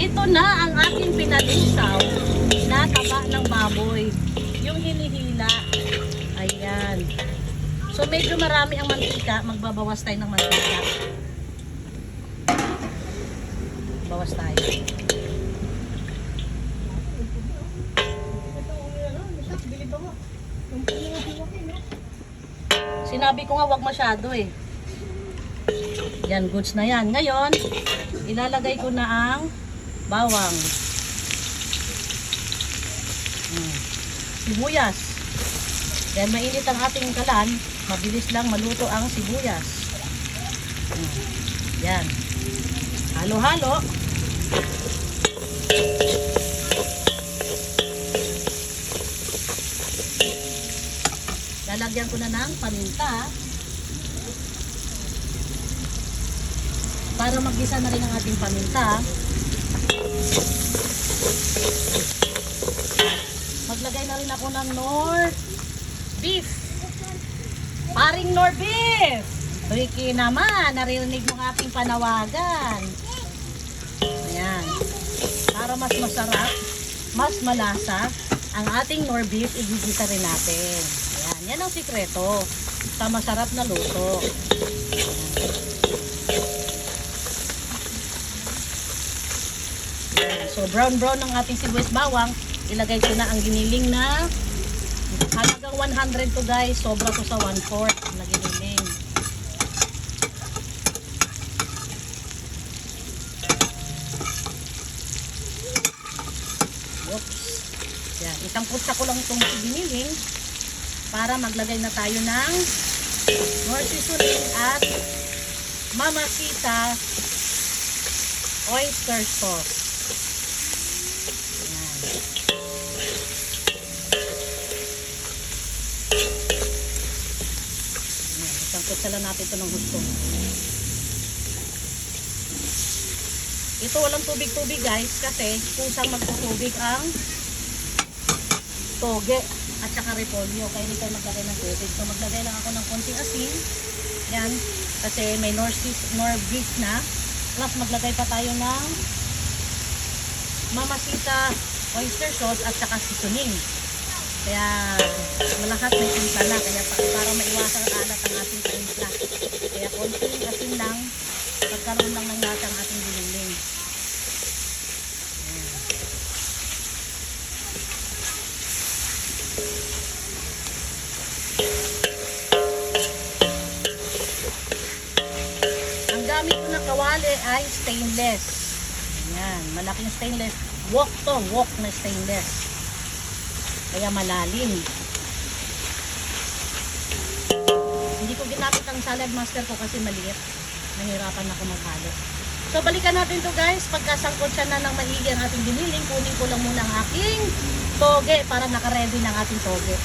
Ito na ang ating pinalusaw na taba ng baboy. Yung hinihila. Ayan. So medyo marami ang mantika. Magbabawas tayo ng mantika. Bawas tayo. Sinabi ko nga wag masyado eh. Yan, goods na yan. Ngayon, ilalagay ko na ang bawang. Sibuyas. Dahil mainit ang ating kalan, mabilis lang maluto ang sibuyas. Yan. Halo-halo. Lalagyan ko na ng paminta. Para mag-gisa na rin ang ating paminta. Maglagay na rin ako ng Nor beef. Paring Nor beef. Ricky naman, narinig mo ang ating panawagan. Ayan. Para mas masarap, mas malasa, ang ating Nor beef, igigisa rin natin. Ayan. Yan ang sikreto sa masarap na luto. So brown ang ating sibuyas bawang. Ilagay ko na ang giniling na halagang 100 to guys. Sobra to sa 1/4 na giniling. Oops. Yan. Isang putsa ko lang itong giniling para maglagay na tayo ng more seasoning at Mamacita oyster sauce. Sala natin ito ng gusto. Ito walang tubig-tubig guys kasi kusang magtutubig ang toge at saka repolyo. Kaya hindi tayo maglagay ng tubig. So maglagay lang ako ng konting asin. Yan. Kasi may nor beef na. Plus maglagay pa tayo ng Mamacita oyster sauce at saka seasoning. Kaya malahat may timpla na. Kaya para maiwasan ang alat ang ating timpla. Kaya konting asin lang. Pagkaroon lang ng lasa ang ating giniling. Ang gamit ko na kawali ay stainless. Ayan. Malaking stainless. Wok to. Wok na stainless. Kaya malalim. Hindi ko ginamit ang salad master ko kasi maliit. Nahirapan ako maghalo. So balikan natin to guys. Pagkasangkot siya na ng maigi ang ating giniling, kunin ko lang muna ang aking toge para naka-ready ng ating toge.